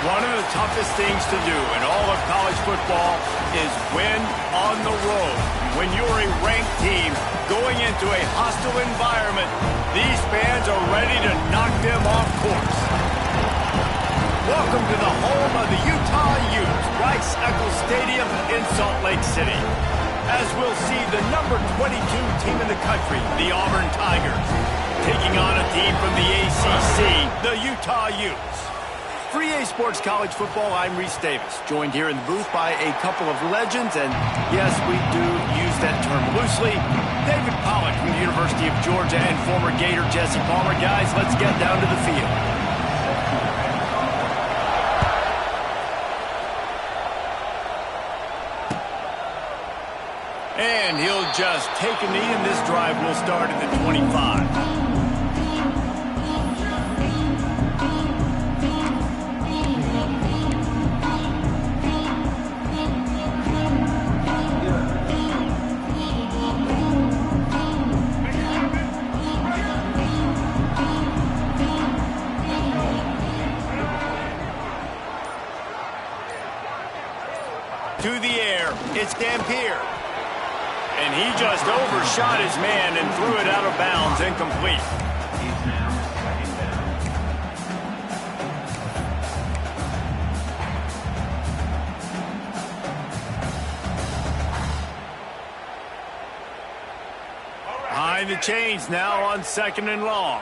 One of the toughest things to do in all of college football is win on the road. When you're a ranked team going into a hostile environment, these fans are ready to knock them off course. Welcome to the home of the Utah Utes, Rice-Eccles Stadium in Salt Lake City. As we'll see the number 22 team in the country, the Auburn Tigers, taking on a team from the ACC, the Utah Utes. For EA Sports College Football, I'm Reese Davis, joined here in the booth by a couple of legends, and yes, we do use that term loosely. David Pollack from the University of Georgia and former Gator Jesse Palmer. Guys, let's get down to the field. And he'll just take a knee, and this drive will start at the 25. To the air, it's Dampier. And he just overshot his man and threw it out of bounds, incomplete. Behind the chains now on 2nd and long.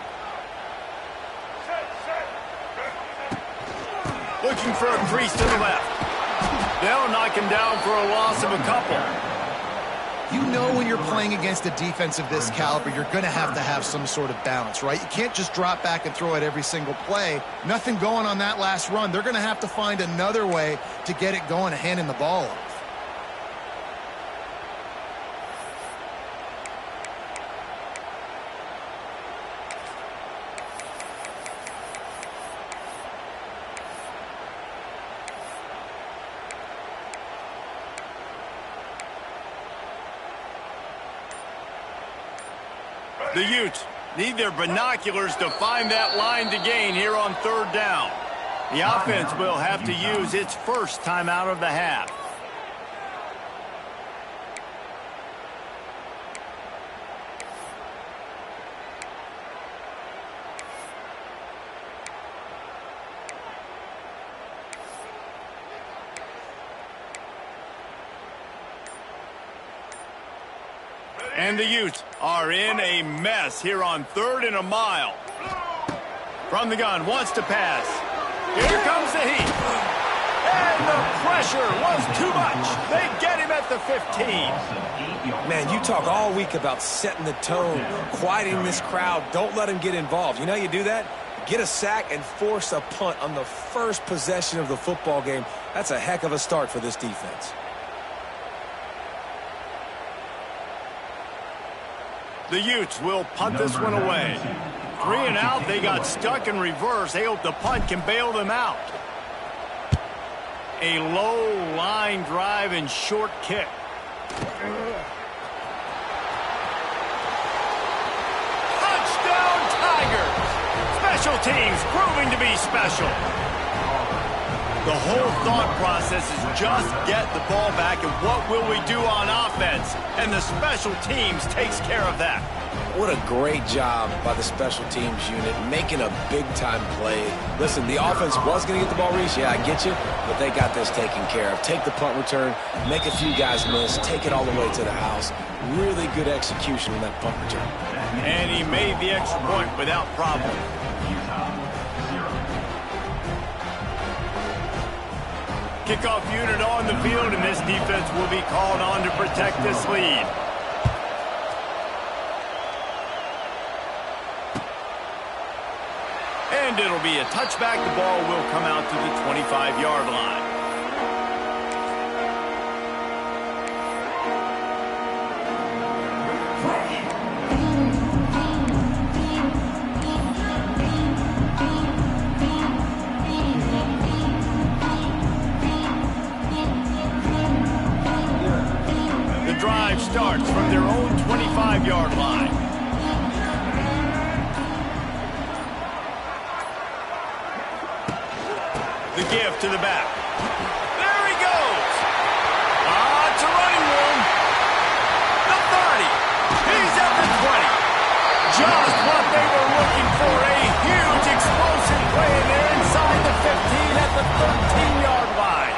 Looking for a crease to the left. They'll knock him down for a loss of a couple. You know when you're playing against a defense of this caliber, you're going to have some sort of balance, right? You can't just drop back and throw it every single play. Nothing going on that last run. They're going to have to find another way to get it going and handing the ball off. The Utes need their binoculars to find that line to gain here on 3rd down. The offense will have to use its first timeout of the half. And the Utes are in a mess here on 3rd and a mile. From the gun, wants to pass. Here comes the heat. And the pressure was too much. They get him at the 15. Man, you talk all week about setting the tone, quieting this crowd. Don't let them get involved. You know how you do that? Get a sack and force a punt on the first possession of the football game. That's a heck of a start for this defense. The Utes will punt this one away. 3 and out, they got stuck in reverse. They hope the punt can bail them out. A low line drive and short kick. Touchdown Tigers! Special teams proving to be special. The whole thought process is just get the ball back and what will we do on offense? And the special teams takes care of that. What a great job by the special teams unit, making a big-time play. Listen, the offense was going to get the ball, Reese. Yeah, I get you, but they got this taken care of. Take the punt return, make a few guys miss, take it all the way to the house. Really good execution on that punt return. And he made the extra point without problem. Kickoff unit on the field, and this defense will be called on to protect this lead. And it'll be a touchback. The ball will come out to the 25-yard line. The drive starts from their own 25-yard line. The give to the back. There he goes. It's a running room. The 30. He's at the 20. Just what they were looking for. A huge explosive play in there inside the 15 at the 13-yard line.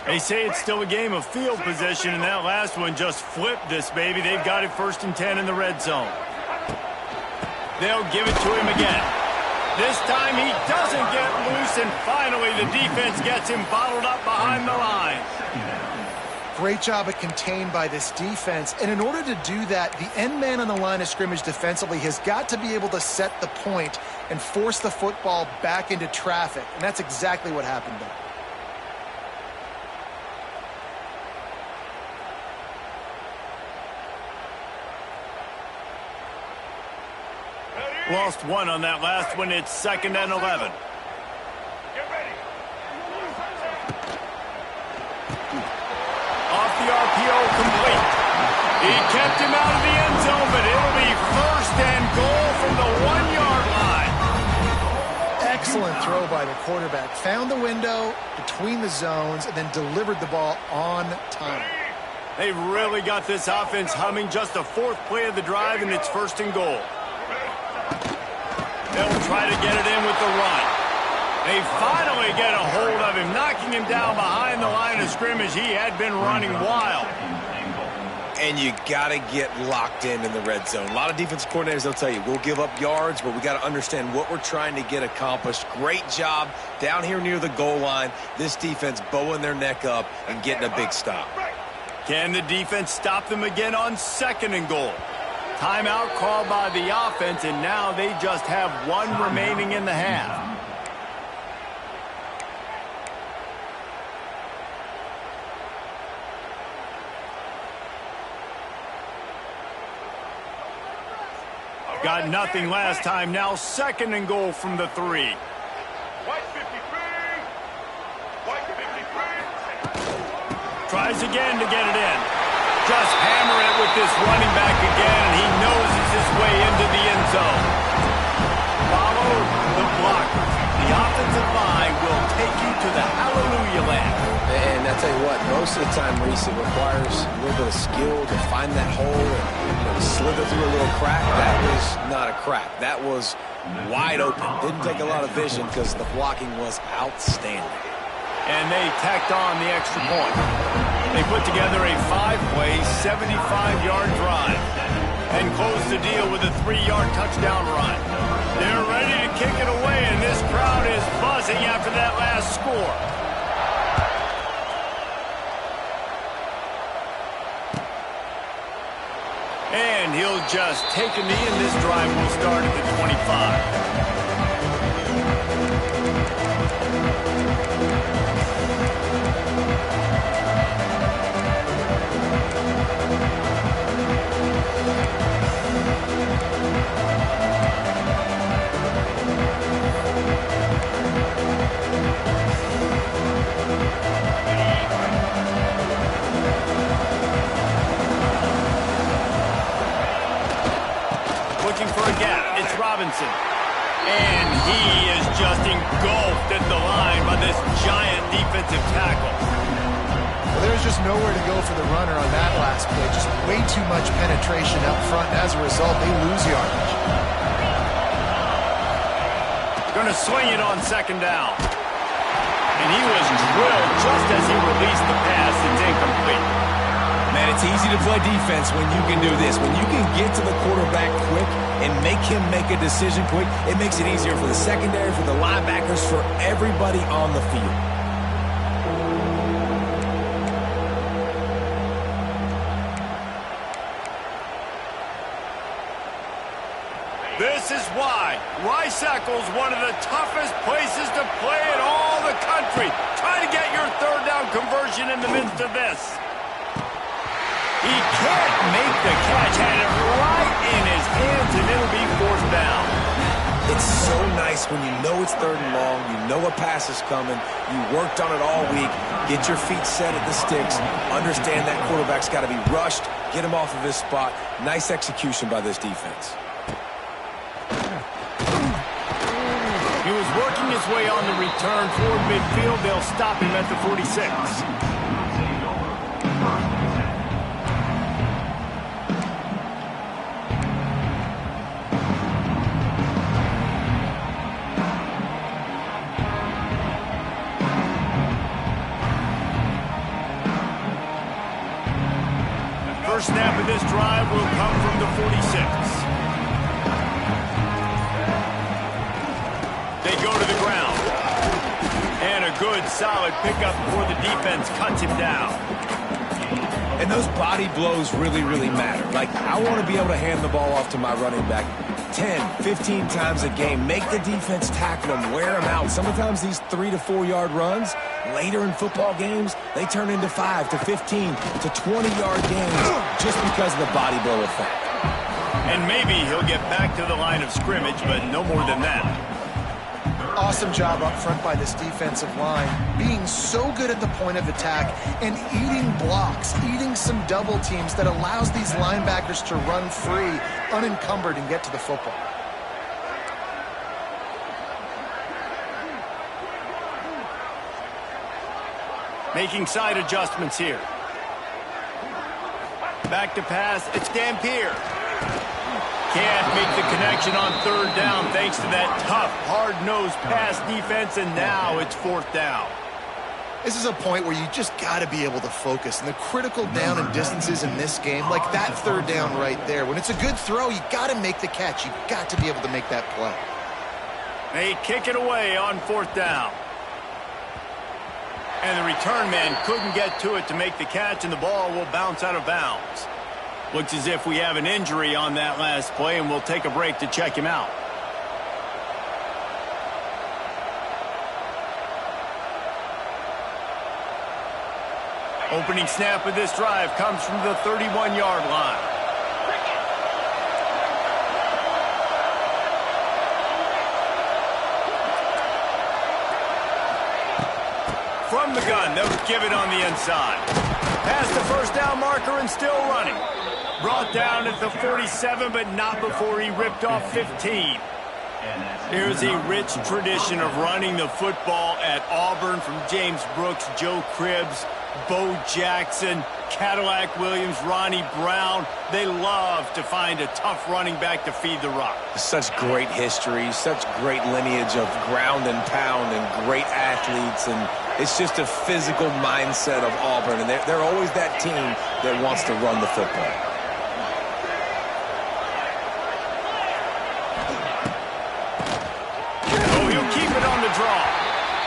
They say it's still a game of field position, and that last one just flipped this baby. They've got it 1st and 10 in the red zone. They'll give it to him again. This time he doesn't get loose, and finally the defense gets him bottled up behind the line. Great job of contained by this defense. And in order to do that, the end man on the line of scrimmage defensively has got to be able to set the point and force the football back into traffic. And that's exactly what happened there. Lost one on that last one. It's 2nd and 11. Get ready. Off the RPO, complete. He kept him out of the end zone, but it'll be 1st and goal from the 1-yard line. Excellent throw by the quarterback. Found the window between the zones and then delivered the ball on time. They really got this offense humming. Just the 4th play of the drive, and it's 1st and goal. They'll try to get it in with the run. They finally get a hold of him, knocking him down behind the line of scrimmage. He had been running wild. And you got to get locked in the red zone. A lot of defensive coordinators, they'll tell you, we'll give up yards, but we got to understand what we're trying to get accomplished. Great job down here near the goal line. This defense bowing their neck up and getting a big stop. Can the defense stop them again on 2nd and goal? Timeout called by the offense, and now they just have one remaining in the half. Got nothing last time. Now 2nd and goal from the 3. White 53. White 53. Tries again to get it in. Just hammer it with this running back again, and he noses his way into the end zone. Follow the blockers. The offensive line will take you to the hallelujah land. And I tell you what, most of the time, Reese, it requires a little bit of skill to find that hole and slither through a little crack. That was not a crack. That was wide open. Didn't take a lot of vision because the blocking was outstanding. And they tacked on the extra point. They put together a 5-play, 75-yard drive and close the deal with a 3-yard touchdown run. They're ready to kick it away, and this crowd is buzzing after that last score. And he'll just take a knee, and this drive will start at the 25. And he is just engulfed at the line by this giant defensive tackle. Well, there's just nowhere to go for the runner on that last play. Just way too much penetration up front, and as a result, they lose yardage. Going to swing it on 2nd down. And he was drilled just as he released the pass. It's incomplete. Man, it's easy to play defense when you can do this. When you can get to the quarterback quick and make him make a decision quick, it makes it easier for the secondary, for the linebackers, for everybody on the field. This is why Rice-Eccles, one of the toughest places to play in all the country. Try to get your 3rd down conversion in the midst of this. He can't make the catch. Had it right in his hands, and it'll be 4th down. It's so nice when you know it's 3rd and long, you know a pass is coming, you worked on it all week, get your feet set at the sticks, understand that quarterback's got to be rushed, get him off of his spot. Nice execution by this defense. He was working his way on the return toward midfield. They'll stop him at the 46. First snap of this drive will come from the 46. They go to the ground. And a good, solid pickup before the defense cuts him down. And those body blows really, really matter. Like, I want to be able to hand the ball off to my running back 10, 15 times a game. Make the defense tackle them, wear them out. Sometimes these 3 to 4 yard runs, later in football games, they turn into 5 to 15 to 20-yard games just because of the body blow effect. And maybe he'll get back to the line of scrimmage, but no more than that. Awesome job up front by this defensive line, being so good at the point of attack and eating blocks, eating some double teams that allows these linebackers to run free, unencumbered, and get to the football. Making side adjustments here. Back to pass, it's Dampier. Can't make the connection on 3rd down thanks to that tough, hard-nosed pass defense, and now it's 4th down. This is a point where you just got to be able to focus. And the critical down and distances in this game, like that 3rd down right there, when it's a good throw, you got to make the catch. You got to be able to make that play. They kick it away on 4th down. And the return man couldn't get to it to make the catch, and the ball will bounce out of bounds. Looks as if we have an injury on that last play, and we'll take a break to check him out. Opening snap of this drive comes from the 31-yard line. From the gun, they'll give it on the inside. Past the 1st down marker and still running. Brought down at the 47, but not before he ripped off 15. There's a rich tradition of running the football at Auburn from James Brooks, Joe Cribbs, Bo Jackson, Cadillac Williams, Ronnie Brown. They love to find a tough running back to feed the rock. Such great history, such great lineage of ground and pound and great athletes, and it's just a physical mindset of Auburn, and they're always that team that wants to run the football. Oh, he'll keep it on the draw.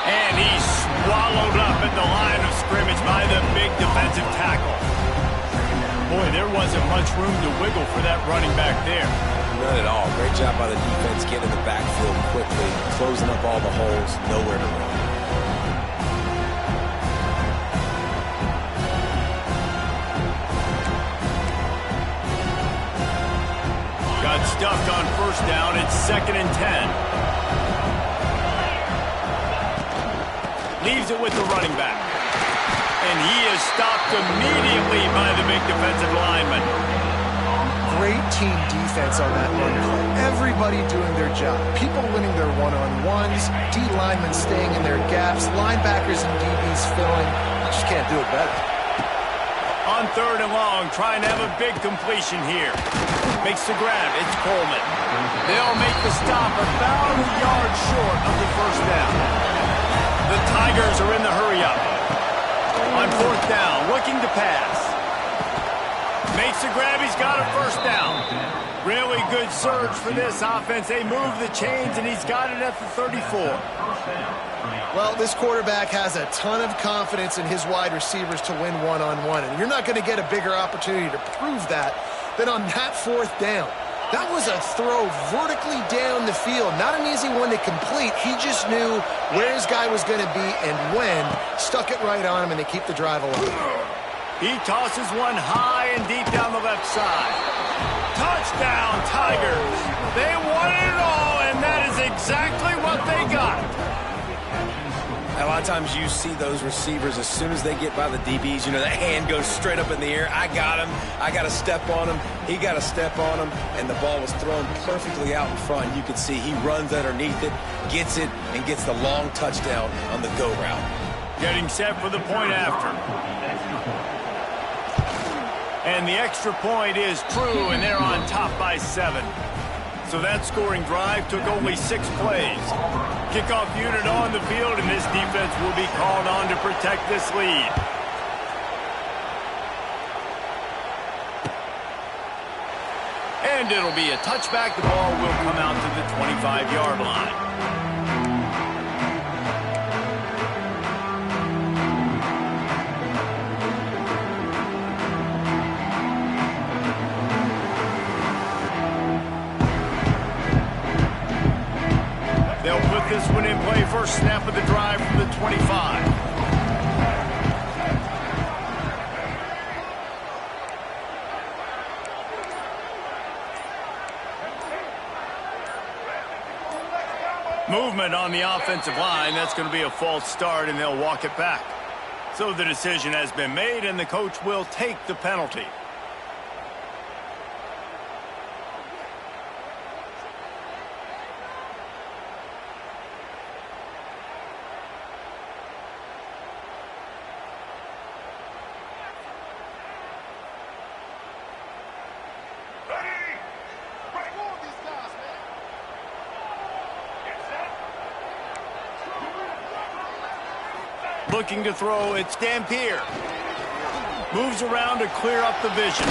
And he's swallowed up at the line of scrimmage by the big defensive tackle. Boy, there wasn't much room to wiggle for that running back there. None at all. Great job by the defense getting in the backfield quickly, closing up all the holes, nowhere to run. Got stuffed on 1st down. It's 2nd and 10. Leaves it with the running back. And he is stopped immediately by the big defensive lineman. Great team defense on that run play. Everybody doing their job. People winning their one-on-ones, D linemen staying in their gaps, linebackers and DBs filling. You just can't do it better. On 3rd and long, trying to have a big completion here. Makes the grab. It's Coleman. They'll make the stop about a yard short of the 1st down. The Tigers are in the hurry-up. On 4th down, looking to pass. Makes the grab. He's got a 1st down. Really good surge for this offense. They move the chains, and he's got it at the 34. Well, this quarterback has a ton of confidence in his wide receivers to win one-on-one, and you're not going to get a bigger opportunity to prove that than on that 4th down. That was a throw vertically down the field. Not an easy one to complete. He just knew where his guy was going to be and when. Stuck it right on him, and they keep the drive alive. He tosses one high and deep down the left side. Touchdown, Tigers. They wanted it all, and that is exactly what they got. A lot of times you see those receivers, as soon as they get by the DBs, you know, that hand goes straight up in the air. I got him. I got to step on him. He got to step on him. And the ball was thrown perfectly out in front. You can see he runs underneath it, gets it, and gets the long touchdown on the go route. Getting set for the point after. And the extra point is true, and they're on top by 7. So that scoring drive took only 6 plays. Kickoff unit on the field, and this defense will be called on to protect this lead. And it'll be a touchback. The ball will come out to the 25-yard line. They'll put this one in play. First snap of the drive from the 25. Movement on the offensive line. That's going to be a false start, and they'll walk it back. So the decision has been made, and the coach will take the penalty. Looking to throw, it's Dampier. Moves around to clear up the vision.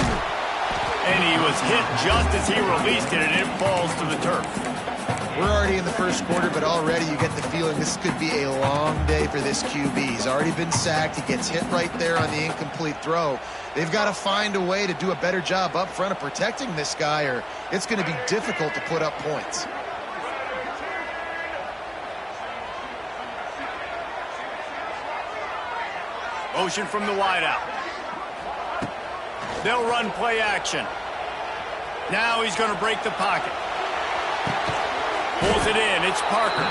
And he was hit just as he released it, and it falls to the turf. We're already in the first quarter, but already you get the feeling this could be a long day for this QB. He's already been sacked. He gets hit right there on the incomplete throw. They've got to find a way to do a better job up front of protecting this guy, or it's going to be difficult to put up points. Motion from the wideout. They'll run play action. Now he's going to break the pocket. Pulls it in. It's Parker.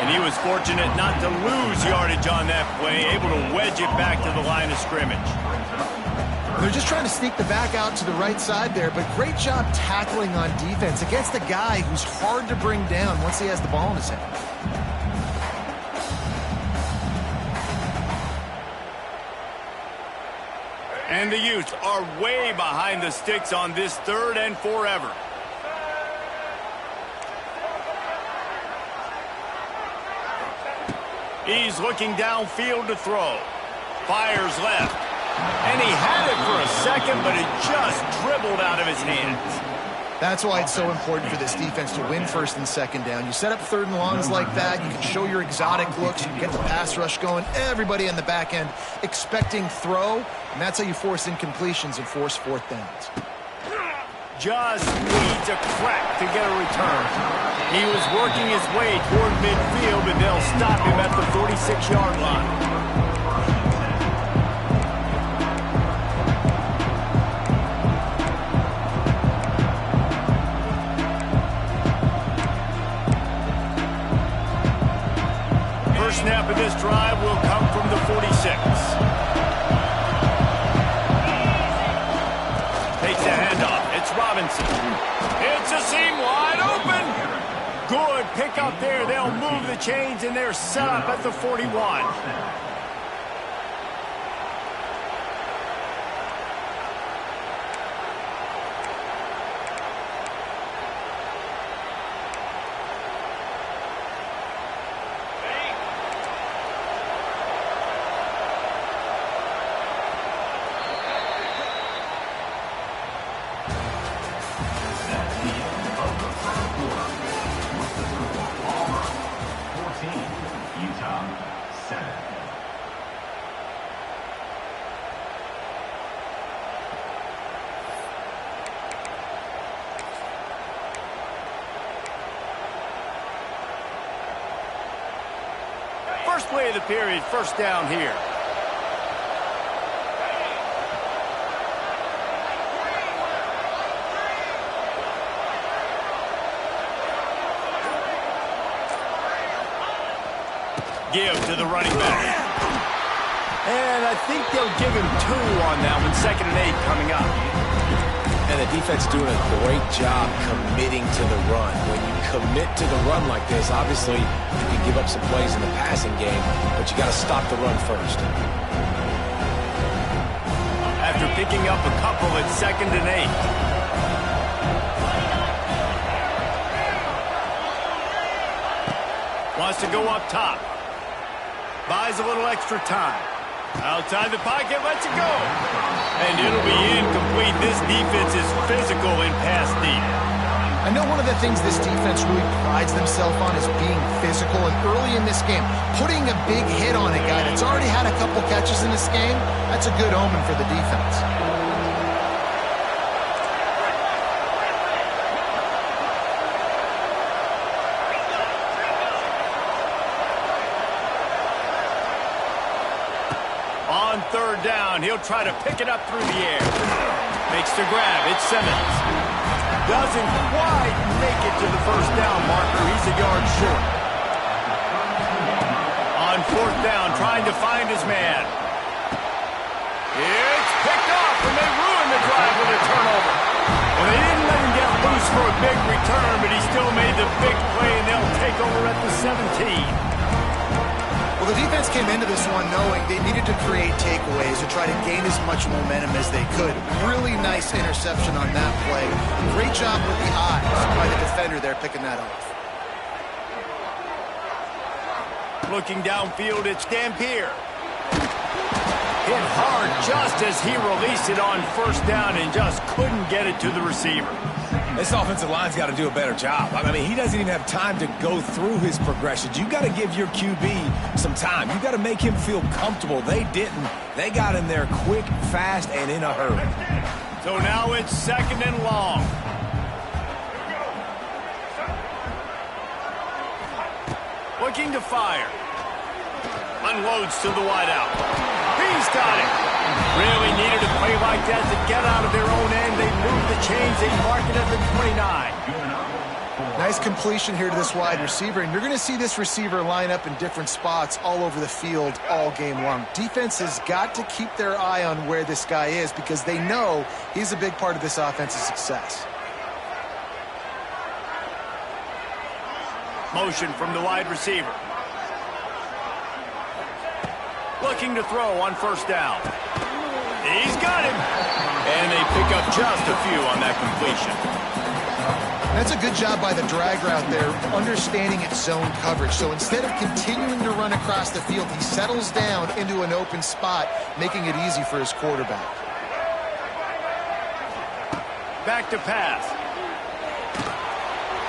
And he was fortunate not to lose yardage on that play, able to wedge it back to the line of scrimmage. They're just trying to sneak the back out to the right side there, but great job tackling on defense against a guy who's hard to bring down once he has the ball in his hand. And the Utes are way behind the sticks on this 3rd and forever. He's looking downfield to throw. Fires left. And he had it for a second, but it just dribbled out of his hands. That's why it's so important for this defense to win 1st and 2nd down. You set up 3rd and longs like that, you can show your exotic looks, you can get the pass rush going, everybody in the back end expecting throw, and that's how you force incompletions and force 4th downs. Just needs a crack to get a return. He was working his way toward midfield, but they'll stop him at the 46-yard line. Snap of this drive will come from the 46. Takes the handoff. It's Robinson. It's a seam wide open. Good pick up there. They'll move the chains, and they're set up at the 41. First play of the period, 1st down here. give to the running back. And I think they'll give him 2 on that one. 2nd and 8 coming up. And the defense doing a great job committing to the run. When you commit to the run like this, obviously you can give up some plays in the passing game, but you got to stop the run first. After picking up a couple at 2nd and 8. Wants to go up top. Buys a little extra time. Outside the pocket, lets it go. And it'll be incomplete. This defense is physical in pass deep. I know one of the things this defense really prides themselves on is being physical. And early in this game, putting a big hit on a guy that's already had a couple catches in this game, that's a good omen for the defense. On 3rd down, he'll try to pick it up through the air. Makes the grab. It's Simmons. Doesn't quite make it to the 1st down marker. He's a yard short. On 4th down, trying to find his man. It's picked off, and they ruined the drive with a turnover. Well, they didn't let him get loose for a big return, but he still made the big play, and they'll take over at the 17. Well, the defense came into this one knowing they needed to create takeaways and try to gain as much momentum as they could. Really nice interception on that play. Great job with the eyes by the defender there picking that off. Looking downfield, it's Dampier. Hit hard just as he released it on 1st down and just couldn't get it to the receiver. This offensive line's got to do a better job. I mean, he doesn't even have time to go through his progressions. You got to give your QB some time. You got to make him feel comfortable. They didn't. They got in there quick, fast, and in a hurry. So now it's 2nd and long. Looking to fire. Unloads to the wideout. He's got it. Really needed a play like that to get out of their own end. They moved the chains. They mark it at the 29. Nice completion here to this wide receiver, and you're going to see this receiver line up in different spots all over the field all game long. Defense has got to keep their eye on where this guy is because they know he's a big part of this offense's success. Motion from the wide receiver. Looking to throw on 1st down. He's got him. And they pick up just a few on that completion. That's a good job by the drag route there, understanding its zone coverage. So instead of continuing to run across the field, he settles down into an open spot, making it easy for his quarterback. Back to pass.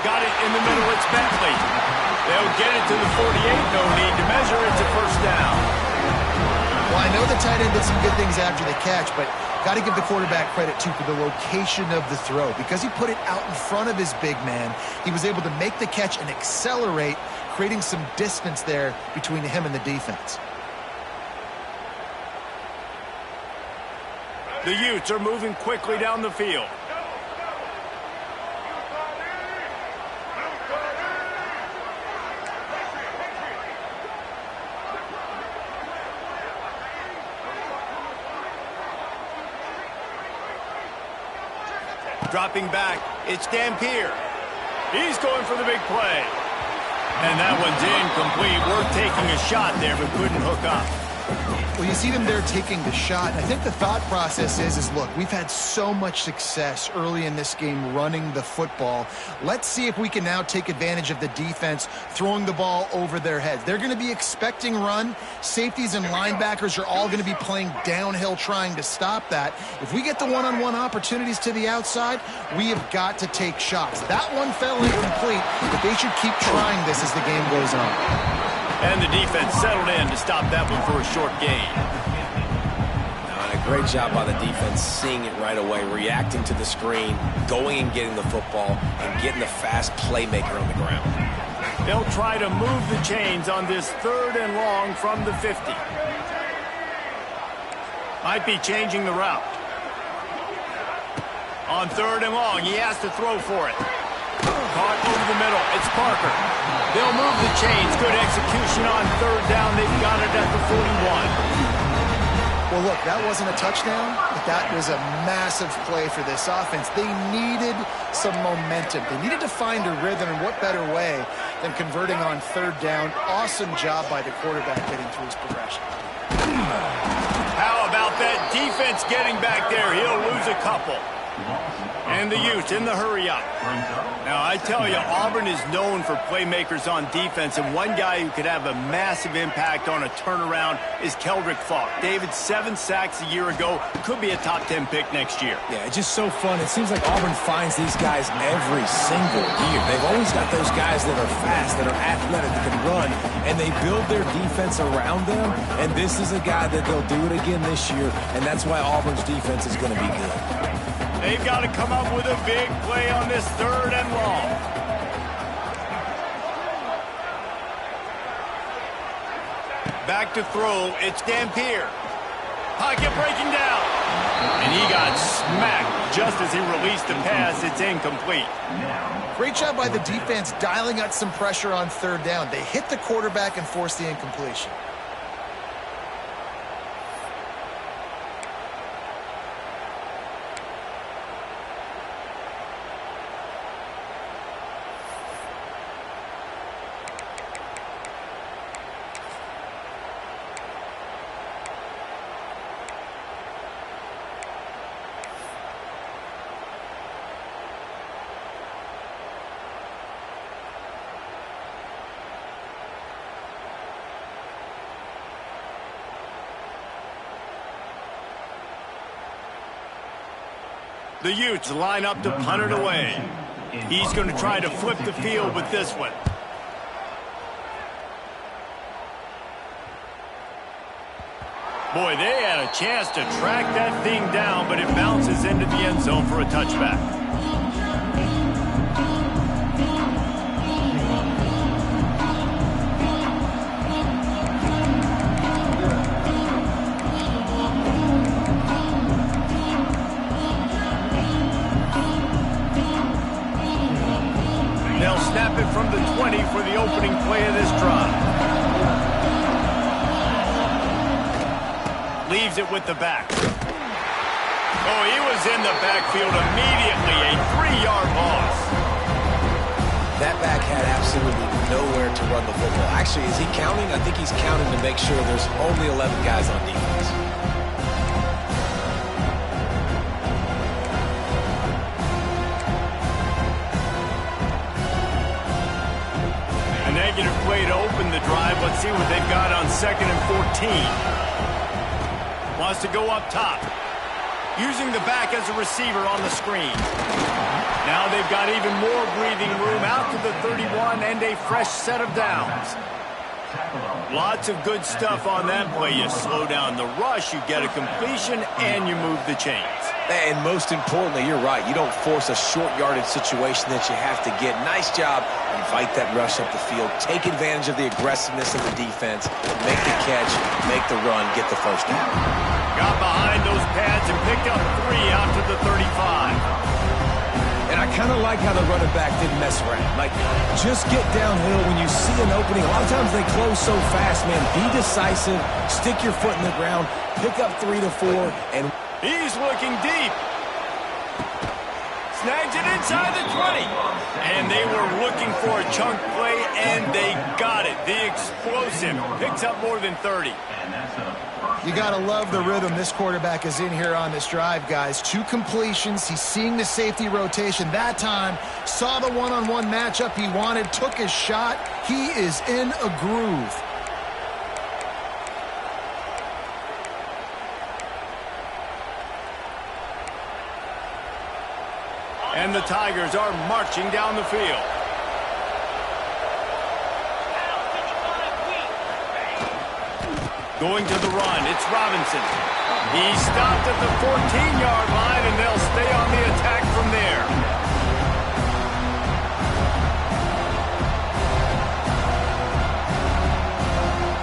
Got it in the middle. It's Bentley. They'll get it to the 48. No need to measure. It's a 1st down. Well, I know the tight end did some good things after the catch, but got to give the quarterback credit, too, for the location of the throw. Because he put it out in front of his big man, he was able to make the catch and accelerate, creating some distance there between him and the defense. The Utes are moving quickly down the field. Dropping back, it's Dampier. He's going for the big play. And that one's incomplete. Worth taking a shot there, but couldn't hook up. Well, you see them there taking the shot. I think the thought process is look, we've had so much success early in this game running the football. Let's see if we can now take advantage of the defense throwing the ball over their heads. They're going to be expecting run. Safeties and linebackers are all going to be playing downhill trying to stop that. If we get the one-on-one opportunities to the outside, we have got to take shots. That one fell incomplete, but they should keep trying this as the game goes on. And the defense settled in to stop that one for a short gain. And a great job by the defense seeing it right away, reacting to the screen, going and getting the football, and getting the fast playmaker on the ground. They'll try to move the chains on this 3rd and long from the 50. Might be changing the route. On 3rd and long, he has to throw for it. Caught over the middle. It's Parker. They'll move the chains. Good execution on third down. They've got it at the 41. Well, look, that wasn't a touchdown, but that was a massive play for this offense. They needed some momentum. They needed to find a rhythm, and what better way than converting on third down. Awesome job by the quarterback getting through his progression. How about that defense getting back there? He'll lose a couple. And the Utes in the hurry-up. Now, I tell you, Auburn is known for playmakers on defense, and one guy who could have a massive impact on a turnaround is Keldrick Falk. David, 7 sacks a year ago, could be a top 10 pick next year. Yeah, it's just so fun. It seems like Auburn finds these guys every single year. They've always got those guys that are fast, that are athletic, that can run, and they build their defense around them, and this is a guy that they'll do it again this year, and that's why Auburn's defense is going to be good. They've got to come up with a big play on this 3rd and long. Back to throw. It's Dampier. Pocket breaking down. And he got smacked just as he released the pass. It's incomplete. Great job by the defense dialing up some pressure on third down. They hit the quarterback and forced the incompletion. The Utes line up to punt it away. He's going to try to flip the field with this one. Boy, they had a chance to track that thing down, but it bounces into the end zone for a touchback. They'll snap it from the 20 for the opening play of this drive. Leaves it with the back. Oh, he was in the backfield immediately. A 3-yard loss. That back had absolutely nowhere to run the football. Actually, is he counting? I think he's counting to make sure there's only 11 guys on defense. Negative play to open the drive. Let's see what they've got on 2nd and 14. Wants to go up top. Using the back as a receiver on the screen. Now they've got even more breathing room out to the 31 and a fresh set of downs. Lots of good stuff on that play. You slow down the rush, you get a completion, and you move the chains. And most importantly, you're right. You don't force a short yardage situation that you have to get. Nice job. Invite that rush up the field. Take advantage of the aggressiveness of the defense. Make the catch, make the run, get the first down. Got behind those pads and picked up 3 out to the 35. And I kind of like how the running back didn't mess around. Like, just get downhill when you see an opening. A lot of times they close so fast, man. Be decisive. Stick your foot in the ground. Pick up 3 to 4, and he's looking deep. Snags it inside the 20. And they were looking for a chunk play, and they got it. The explosive picks up more than 30. You got to love the rhythm this quarterback is in here on this drive, guys. 2 completions. He's seeing the safety rotation that time. Saw the one-on-one matchup he wanted. Took his shot. He is in a groove. And the Tigers are marching down the field. Going to the run, it's Robinson. He stopped at the 14-yard line, and they'll stay on the attack from there.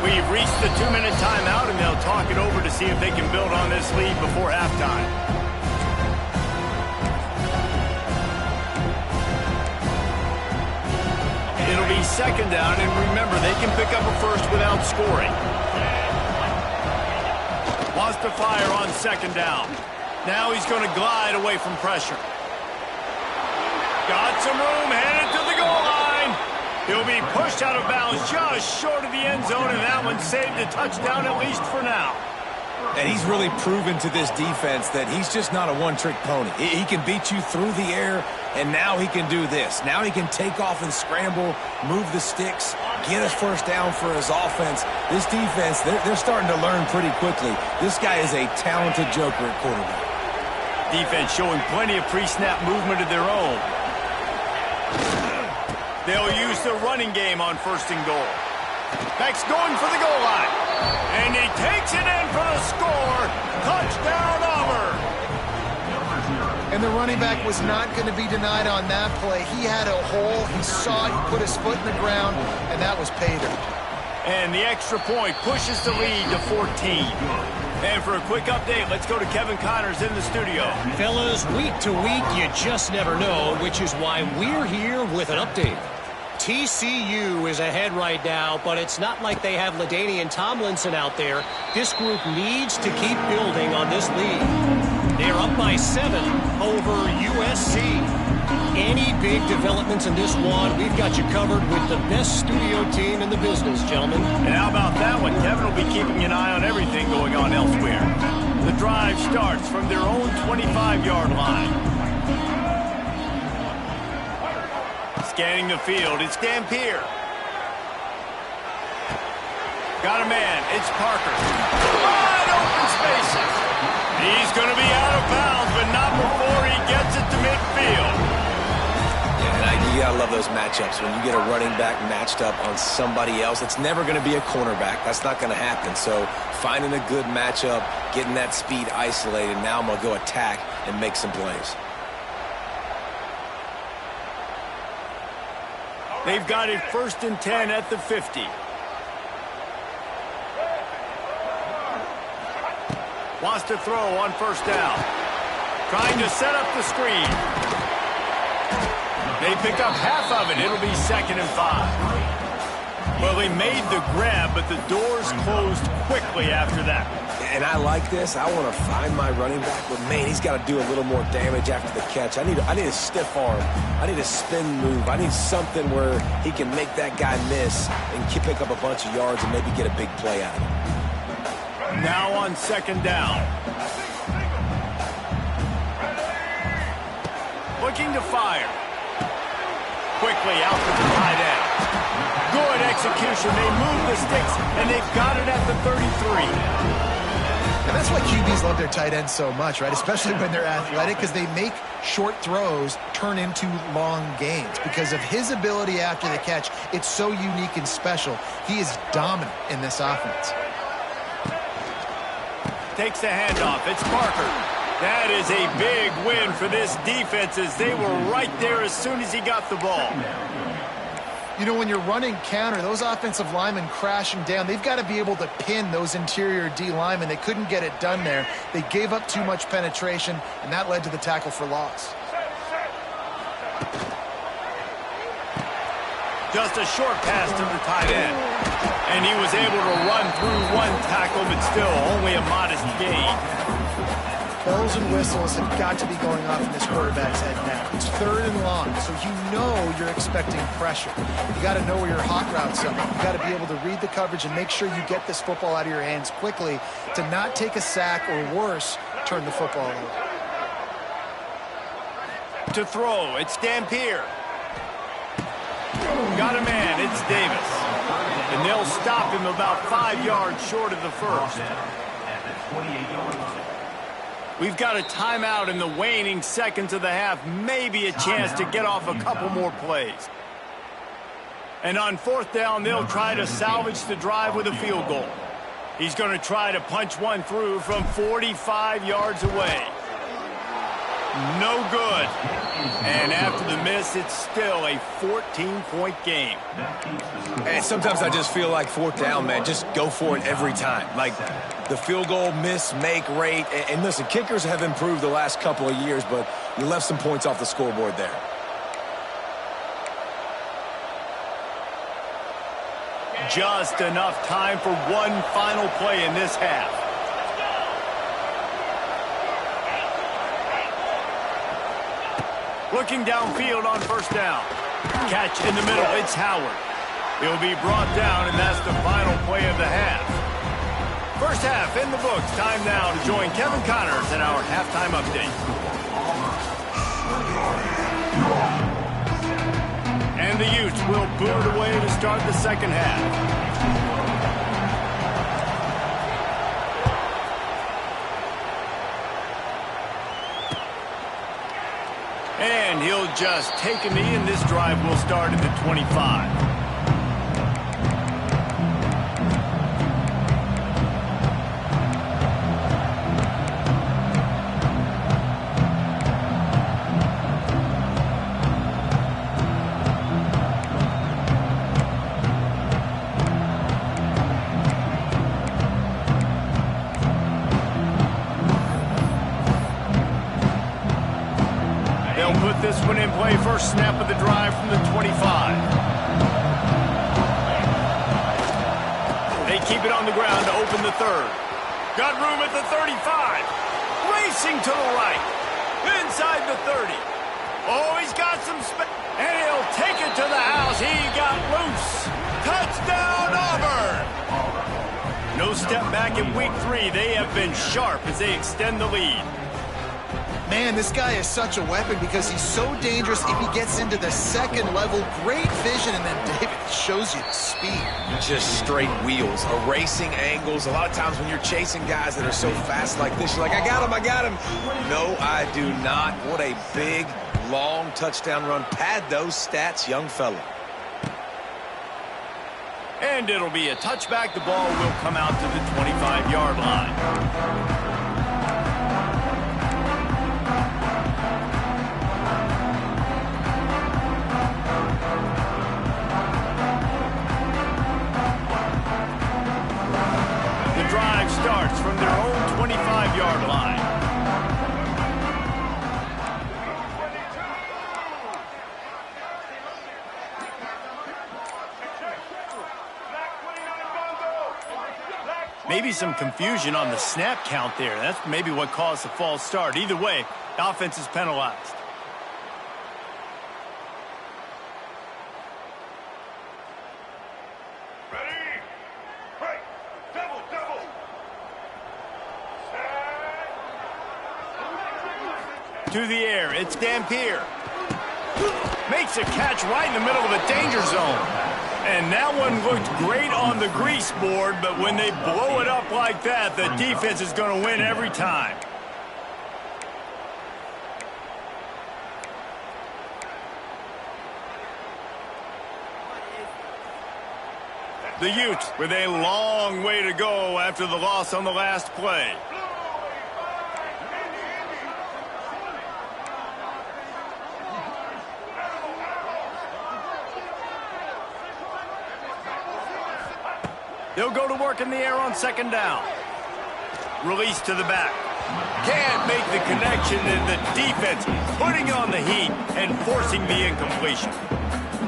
We've reached the 2-minute timeout, and they'll talk it over to see if they can build on this lead before halftime. It'll be second down, and remember, they can pick up a first without scoring. Wants to fire on second down. Now he's going to glide away from pressure. Got some room, headed to the goal line. He'll be pushed out of bounds just short of the end zone, and that one saved a touchdown, at least for now. And he's really proven to this defense that he's just not a one-trick pony. He can beat you through the air, and now he can do this. Now he can take off and scramble, move the sticks, get us first down for his offense. This defense, they're starting to learn pretty quickly. This guy is a talented joker at quarterback. Defense showing plenty of pre-snap movement of their own. They'll use the running game on first and goal. Beck's going for the goal line. And he takes it in for the score. Touchdown, Auburn. And the running back was not going to be denied on that play. He had a hole. He saw it. He put his foot in the ground, and that was pay dirt. And the extra point pushes the lead to 14. And for a quick update, let's go to Kevin Connors in the studio. Fellas, week to week, you just never know, which is why we're here with an update. TCU is ahead right now, but it's not like they have LaDainian Tomlinson out there. This group needs to keep building on this lead. They're up by 7 over USC. Any big developments in this one, we've got you covered with the best studio team in the business, gentlemen. And how about that one? Kevin will be keeping an eye on everything going on elsewhere. The drive starts from their own 25-yard line. Scanning the field, it's Dampier. Got a man, it's Parker. Wide open spaces. He's going to be out of bounds, but not before he gets it to midfield. Yeah, and you got to love those matchups. When you get a running back matched up on somebody else, it's never going to be a cornerback. That's not going to happen. So finding a good matchup, getting that speed isolated, now I'm going to go attack and make some plays. They've got it 1st and 10 at the 50. Wants to throw on first down. Trying to set up the screen. They pick up half of it. It'll be 2nd and 5. Well, they made the grab, but the doors closed quickly after that. And I like this. I want to find my running back, but man, he's got to do a little more damage after the catch. I need a stiff arm. I need a spin move. I need something where he can make that guy miss and pick up a bunch of yards and maybe get a big play out of it. Now on 2nd down. Looking to fire. Quickly out to the tight end. Good execution. They move the sticks, and they've got it at the 33. And that's why QBs love their tight ends so much, right? Especially when they're athletic, because they make short throws turn into long gains. Because of his ability after the catch, it's so unique and special. He is dominant in this offense. Takes the handoff. It's Parker. That is a big win for this defense, as they were right there as soon as he got the ball. You know, when you're running counter, those offensive linemen crashing down, they've got to be able to pin those interior D linemen. They couldn't get it done there. They gave up too much penetration, and that led to the tackle for loss. Just a short pass to the tight end. And he was able to run through one tackle, but still only a modest gain. Bells and whistles have got to be going off in this quarterback's head now. It's 3rd and long, so you know you're expecting pressure. You got to know where your hot routes are. You got to be able to read the coverage and make sure you get this football out of your hands quickly to not take a sack or worse, turn the football over. To throw, it's Dampier. Got a man, it's Davis. And they'll stop him about 5 yards short of the first. We've got a timeout in the waning seconds of the half. Maybe a chance to get off a couple more plays. And on 4th down, they'll try to salvage the drive with a field goal. He's going to try to punch one through from 45 yards away. No good. And after the miss, it's still a 14-point game. And sometimes I just feel like 4th down, man, just go for it every time. Like the field goal miss, make rate. And listen, kickers have improved the last couple of years, but you left some points off the scoreboard there. just enough time for one final play in this half. Looking downfield on first down. Catch in the middle. It's Howard. He'll be brought down, and that's the final play of the half. First half in the books. Time now to join Kevin Connors in our halftime update. And the Utes will boot it away to start the second half. And he'll just take a knee, and this drive will start at the 25. This one in play, first snap of the drive from the 25. They keep it on the ground to open the third. Got room at the 35. Racing to the right. Inside the 30. Oh, he's got some space. And he'll take it to the house. He got loose. Touchdown, Auburn. No step back in week 3. They have been sharp as they extend the lead. Man, this guy is such a weapon because he's so dangerous if he gets into the second level. Great vision, and then David shows you the speed. Just straight wheels, erasing angles. A lot of times when you're chasing guys that are so fast like this, you're like, I got him. No, I do not. What a big, long touchdown run. Pad those stats, young fella. And it'll be a touchback. The ball will come out to the 25-yard line. Starts from their own 25-yard line. Maybe some confusion on the snap count there. That's maybe what caused the false start. Either way, the offense is penalized. To the air, it's Dampier. Makes a catch right in the middle of a danger zone. And that one looked great on the grease board, but when they blow it up like that, the defense is going to win every time. The Utes with a long way to go after the loss on the last play. They'll go to work in the air on second down. Release to the back. Can't make the connection, and the defense putting on the heat and forcing the incompletion.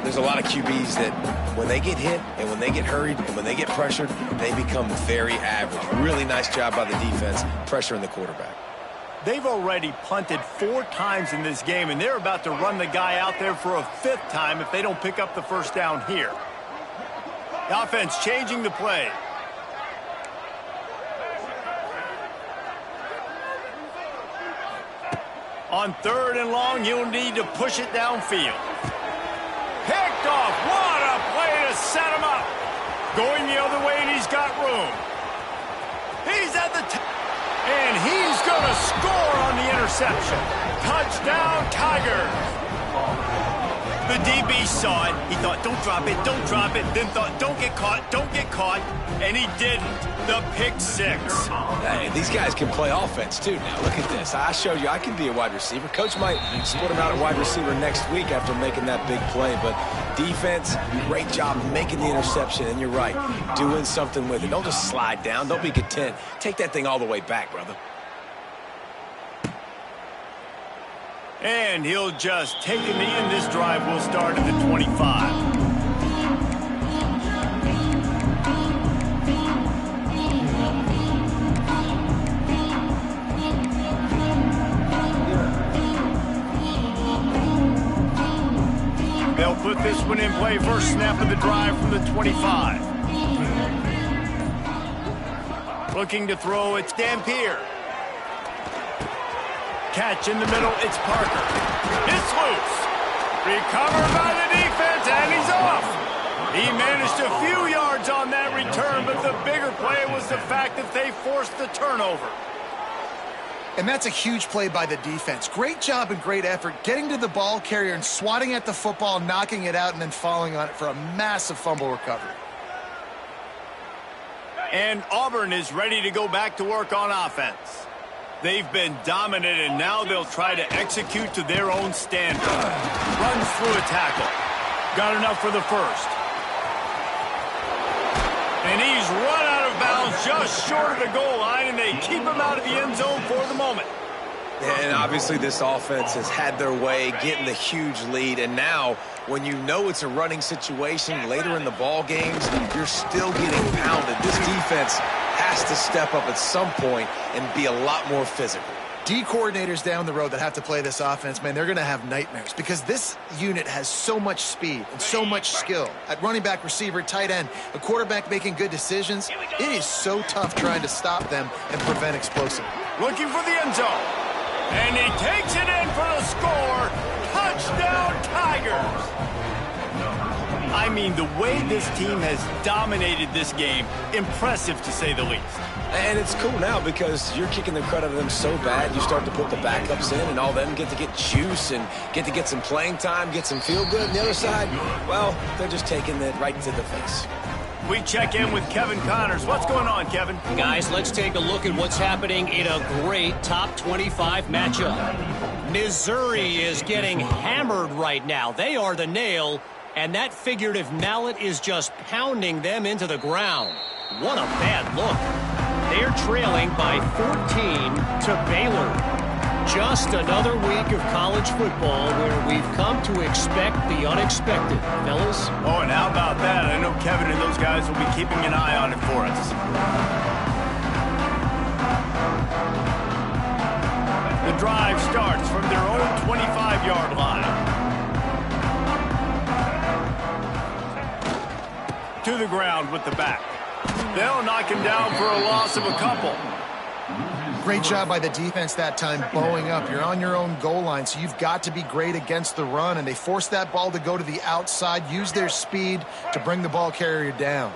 There's a lot of QBs that when they get hit and when they get hurried and when they get pressured, they become very average. Really nice job by the defense, pressuring the quarterback. They've already punted 4 times in this game, and they're about to run the guy out there for a 5th time if they don't pick up the first down here. The offense changing the play. On 3rd and long, you'll need to push it downfield. Picked off. What a play to set him up. Going the other way, and he's got room. He's at the and he's going to score on the interception. Touchdown, Tigers. The DB saw it. He thought, don't drop it, then thought, don't get caught, and he didn't. The pick 6. Hey, these guys can play offense, too. Now, look at this. I showed you I can be a wide receiver. Coach might split him out at wide receiver next week after making that big play, but defense, great job making the interception, and you're right, doing something with it. Don't just slide down. Don't be content. Take that thing all the way back, brother. And he'll just take a knee, and this drive will start at the 25. one in play, first snap of the drive from the 25. Looking to throw, it's Dampier. Catch in the middle, it's Parker. It's loose. Recovered by the defense, and he's off. He managed a few yards on that return, but the bigger play was the fact that they forced the turnover. And that's a huge play by the defense. Great job and great effort getting to the ball carrier and swatting at the football, knocking it out, and then falling on it for a massive fumble recovery. And Auburn is ready to go back to work on offense. They've been dominant, and now they'll try to execute to their own standard. Runs through a tackle. Got enough for the first. And he's run out of bounds just short of the goal line, and they keep him out of the end zone for the moment. And obviously this offense has had their way, getting the huge lead. And now, when you know it's a running situation later in the ball games, you're still getting pounded. This defense has to step up at some point and be a lot more physical. D coordinators down the road that have to play this offense, man, they're going to have nightmares because this unit has so much speed and so much skill. At running back, receiver, tight end, a quarterback making good decisions, it is so tough trying to stop them and prevent explosive. Looking for the end zone. And he takes it in for the score. Touchdown, Tigers. I mean, the way this team has dominated this game, impressive to say the least. And it's cool now because you're kicking the credit of them so bad, you start to put the backups in and all them get to get juice and get to get some playing time, get some feel good. And the other side, well, they're just taking it right to the face. We check in with Kevin Connors. What's going on, Kevin? Guys, let's take a look at what's happening in a great top 25 matchup. Missouri is getting hammered right now. They are the nail, and that figurative mallet is just pounding them into the ground. What a bad look. They're trailing by 14 to Baylor. Just another week of college football where we've come to expect the unexpected, fellas. Oh, and how about that? I know Kevin and those guys will be keeping an eye on it for us. The drive starts from their own 25-yard line. To the ground with the back. They'll knock him down for a loss of a couple. Great job by the defense that time, bowing up. You're on your own goal line, so you've got to be great against the run, and they forced that ball to go to the outside, use their speed to bring the ball carrier down.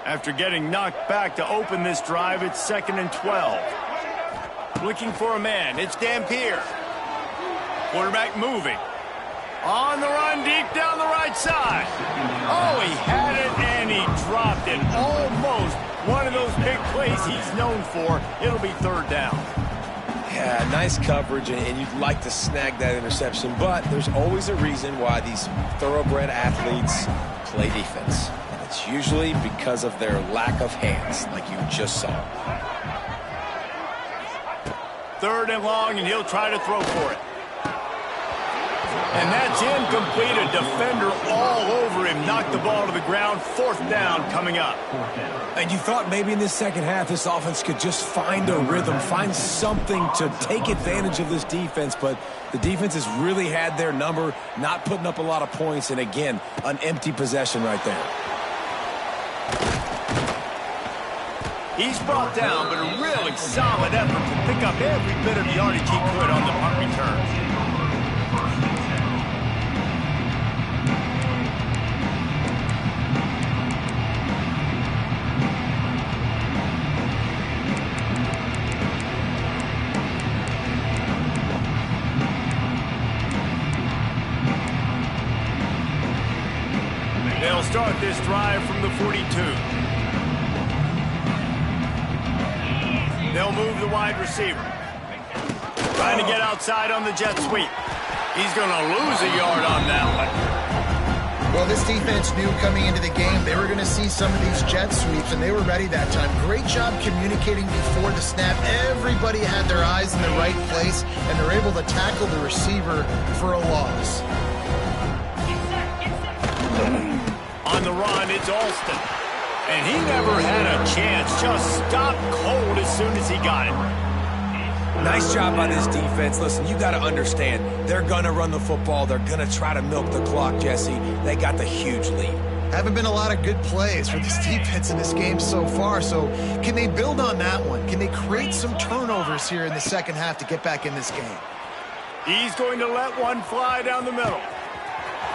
After getting knocked back to open this drive, it's 2nd and 12. Looking for a man, it's Dampier. Quarterback moving. On the run, deep down the right side. Oh, he had it, and he dropped it. Almost one of those big plays he's known for. It'll be 3rd down. Yeah, nice coverage, and you'd like to snag that interception, but there's always a reason why these thoroughbred athletes play defense. And it's usually because of their lack of hands, like you just saw. 3rd and long, and he'll try to throw for it. And that's incomplete. A defender all over him. Knocked the ball to the ground. 4th down coming up. And you thought maybe in this second half this offense could just find a rhythm, find something to take advantage of this defense, but the defense has really had their number, not putting up a lot of points, and again, an empty possession right there. He's brought down, but a really solid effort to pick up every bit of yardage he could on the punt return. They'll start this drive from the 42. They'll move the wide receiver. Trying to get outside on the jet sweep. He's going to lose a yard on that one. Well, this defense knew coming into the game they were going to see some of these jet sweeps, and they were ready that time. Great job communicating before the snap. Everybody had their eyes in the right place, and they're able to tackle the receiver for a loss. On the run, it's Alston. And he never had a chance. Just stopped cold as soon as he got it. Nice job by this defense. Listen, you got to understand, they're going to run the football. They're going to try to milk the clock, Jesse. They got the huge lead. Haven't been a lot of good plays for this defense in this game so far, so can they build on that one? Can they create some turnovers here in the second half to get back in this game? He's going to let one fly down the middle.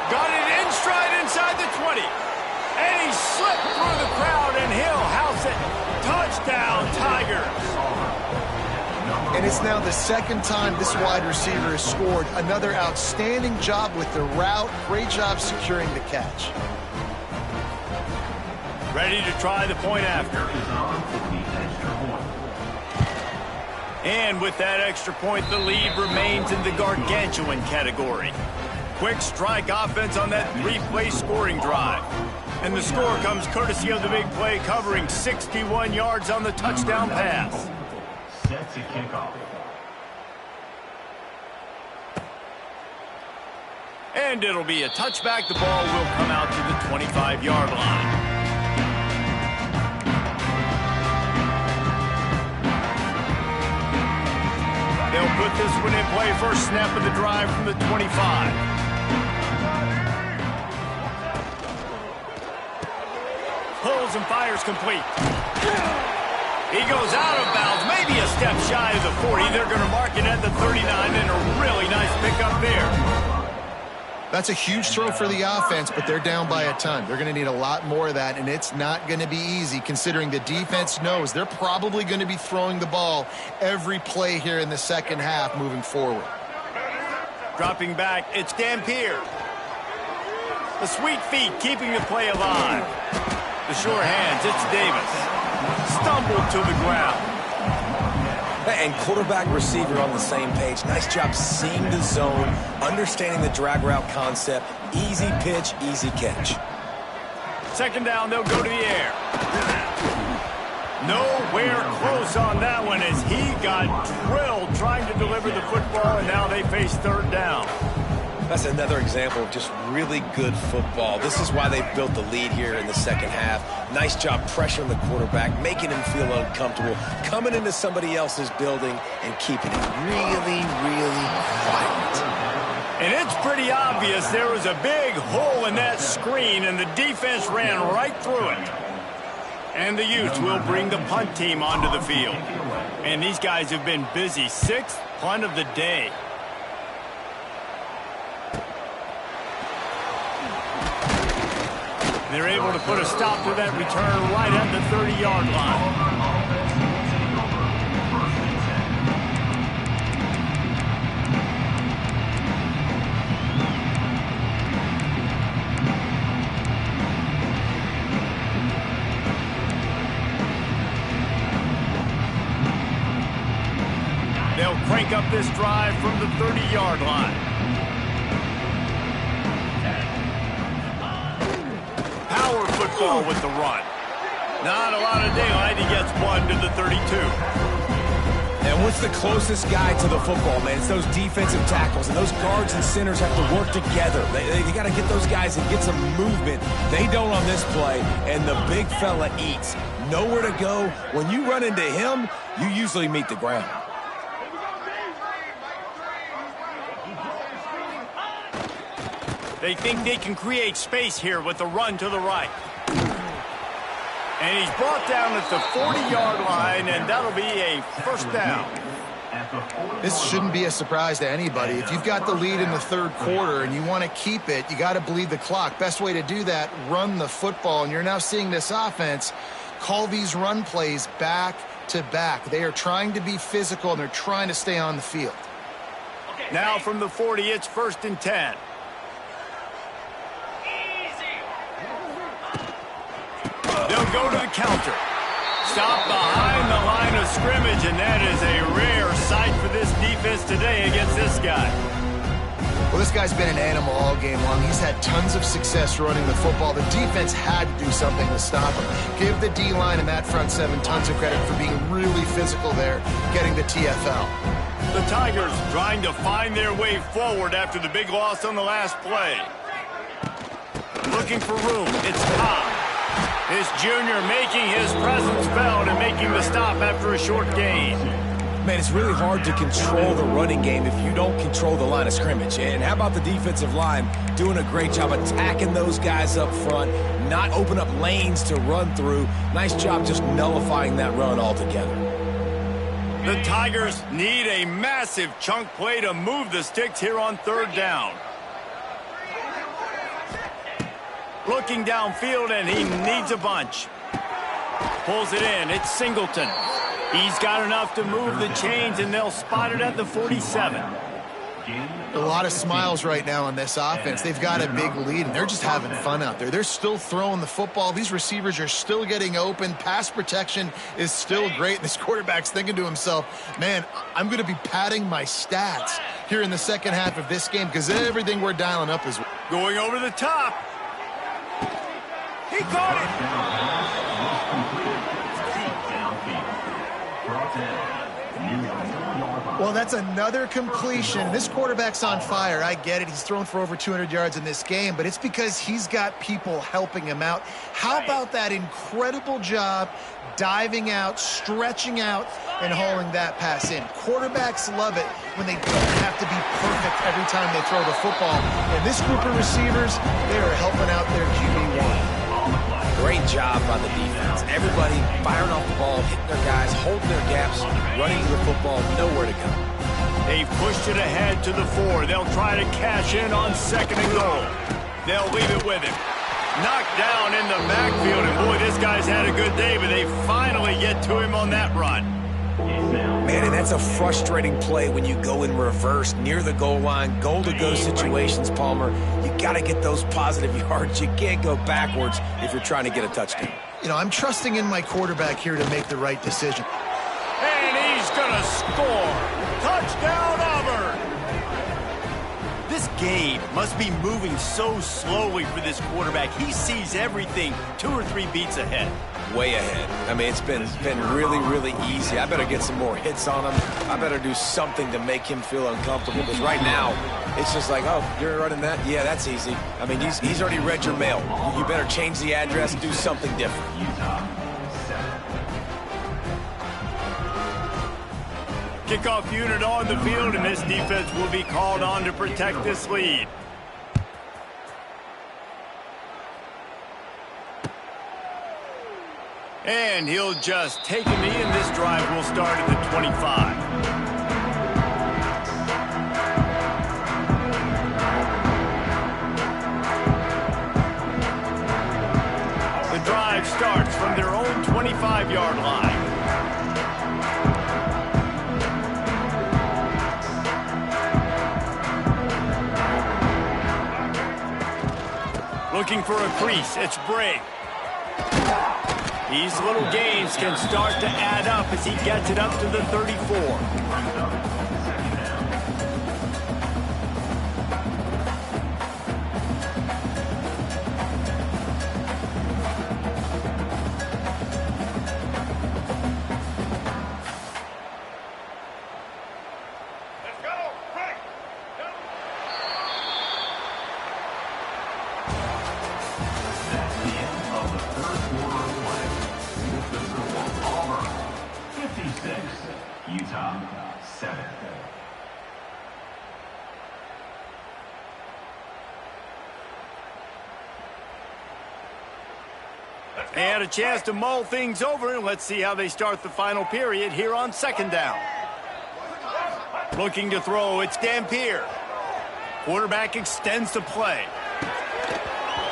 Got it in stride inside the 20. And he slipped through the crowd, and he'll house it. Touchdown, Tigers. And it's now the second time this wide receiver has scored. Another outstanding job with the route. Great job securing the catch. Ready to try the point after. And with that extra point, the lead remains in the gargantuan category. Quick strike offense on that three-play scoring drive. And the score comes courtesy of the big play, covering 61 yards on the touchdown pass. Set to kickoff. And it'll be a touchback. The ball will come out to the 25-yard line. They'll put this one in play. First snap of the drive from the 25. Pulls and fires complete. He goes out of bounds, maybe a step shy of the 40. They're going to mark it at the 39, and a really nice pickup there. That's a huge throw for the offense, but they're down by a ton. They're going to need a lot more of that, and it's not going to be easy considering the defense knows they're probably going to be throwing the ball every play here in the second half moving forward. Dropping back, it's Dampier. The sweet feet keeping the play alive. The sure hands, it's Davis. Stumbled to the ground. And quarterback receiver on the same page. Nice job seeing the zone, understanding the drag route concept. Easy pitch, easy catch. Second down, they'll go to the air. Nowhere close on that one as he got drilled trying to deliver the football, and now they face third down. That's another example of just really good football. This is why they built the lead here in the second half. Nice job pressuring the quarterback, making him feel uncomfortable, coming into somebody else's building and keeping it really, really quiet. And it's pretty obvious there was a big hole in that screen, and the defense ran right through it. And the Utes will bring the punt team onto the field. And these guys have been busy. Sixth punt of the day. They're able to put a stop to that return right at the 30-yard line. They'll crank up this drive from the 30-yard line. Power football with the run. Not a lot of daylight. He gets one to the 32. And what's the closest guy to the football, man? It's those defensive tackles, and those guards and centers have to work together. They got to get those guys and get some movement. They don't on this play, and the big fella eats. Nowhere to go. When you run into him, you usually meet the ground. They think they can create space here with the run to the right. And he's brought down at the 40-yard line, and that'll be a first down. This shouldn't be a surprise to anybody. If you've got the lead in the third quarter and you want to keep it, you got to bleed the clock. Best way to do that, run the football. And you're now seeing this offense call these run plays back to back. They are trying to be physical, and they're trying to stay on the field. Now from the 40, it's 1st and 10. They'll go to the counter. Stop behind the line of scrimmage, and that is a rare sight for this defense today against this guy. Well, this guy's been an animal all game long. He's had tons of success running the football. The defense had to do something to stop him. Give the D-line and that front seven tons of credit for being really physical there, getting the TFL. The Tigers trying to find their way forward after the big loss on the last play. Looking for room. It's Cobb. This junior making his presence felt and making the stop after a short gain. Man, it's really hard to control the running game if you don't control the line of scrimmage. And how about the defensive line doing a great job attacking those guys up front, not open up lanes to run through. Nice job just nullifying that run altogether. The Tigers need a massive chunk play to move the sticks here on third down. Looking downfield, and he needs a bunch. Pulls it in. It's Singleton. He's got enough to move the chains, and they'll spot it at the 47. A lot of smiles right now on this offense. They've got a big lead, and they're just having fun out there. They're still throwing the football. These receivers are still getting open. Pass protection is still great. This quarterback's thinking to himself, man, I'm going to be padding my stats here in the second half of this game because everything we're dialing up is going over the top. He caught it. Well, that's another completion. This quarterback's on fire. I get it. He's thrown for over 200 yards in this game, but it's because he's got people helping him out. How about that incredible job diving out, stretching out, and hauling that pass in? Quarterbacks love it when they don't have to be perfect every time they throw the football. And this group of receivers, they are helping out their QB1. Great job by the defense. Everybody firing off the ball, hitting their guys, holding their gaps, running to the football, nowhere to go. They've pushed it ahead to the 4. They'll try to cash in on 2nd and goal. They'll leave it with him. Knocked down in the backfield, and boy, this guy's had a good day, but they finally get to him on that run. Man, and that's a frustrating play when you go in reverse near the goal line, goal-to-go situations, Palmer. You got to get those positive yards. You can't go backwards if you're trying to get a touchdown. You know, I'm trusting in my quarterback here to make the right decision. And he's going to score. Touchdown, Auburn. This game must be moving so slowly for this quarterback. He sees everything 2 or 3 beats ahead. Way ahead. I mean, it's been really, really easy. I better get some more hits on him. I better do something to make him feel uncomfortable, because right now, it's just like, oh, you're running that? Yeah, that's easy. I mean, he's already read your mail. You better change the address, do something different. Kickoff unit on the field, and this defense will be called on to protect this lead. And he'll just take a knee, and this drive will start at the 25. The drive starts from their own 25-yard line. Looking for a crease, it's Brigg. These little gains can start to add up as he gets it up to the 34. They had a chance to mull things over, and let's see how they start the final period here on 2nd down. Looking to throw, it's Dampier. Quarterback extends the play.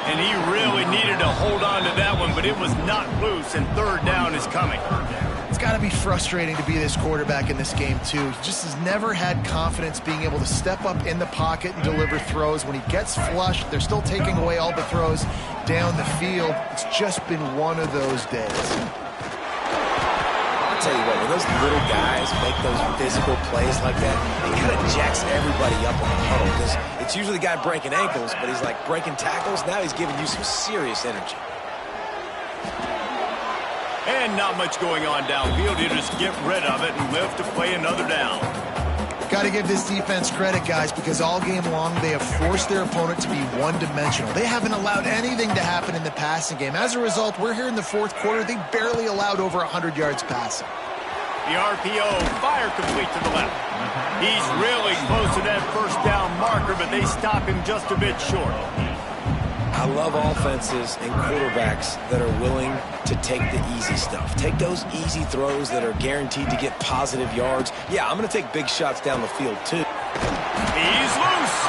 And he really needed to hold on to that one, but it was not loose, and 3rd down is coming. It's got to be frustrating to be this quarterback in this game, too. He just has never had confidence being able to step up in the pocket and deliver throws. When he gets flushed, they're still taking away all the throws down the field. It's just been one of those days. I'll tell you what, when those little guys make those physical plays like that, it kind of jacks everybody up in the huddle, because it's usually the guy breaking ankles, but he's like breaking tackles. Now he's giving you some serious energy. And not much going on downfield. You just get rid of it and live to play another down. Got to give this defense credit, guys, because all game long they have forced their opponent to be one-dimensional. They haven't allowed anything to happen in the passing game. As a result, we're here in the 4th quarter. They barely allowed over 100 yards passing. The RPO, fire complete to the left. He's really close to that first down marker, but they stop him just a bit short. I love offenses and quarterbacks that are willing to take the easy stuff. Take those easy throws that are guaranteed to get positive yards. Yeah, I'm going to take big shots down the field, too. He's loose.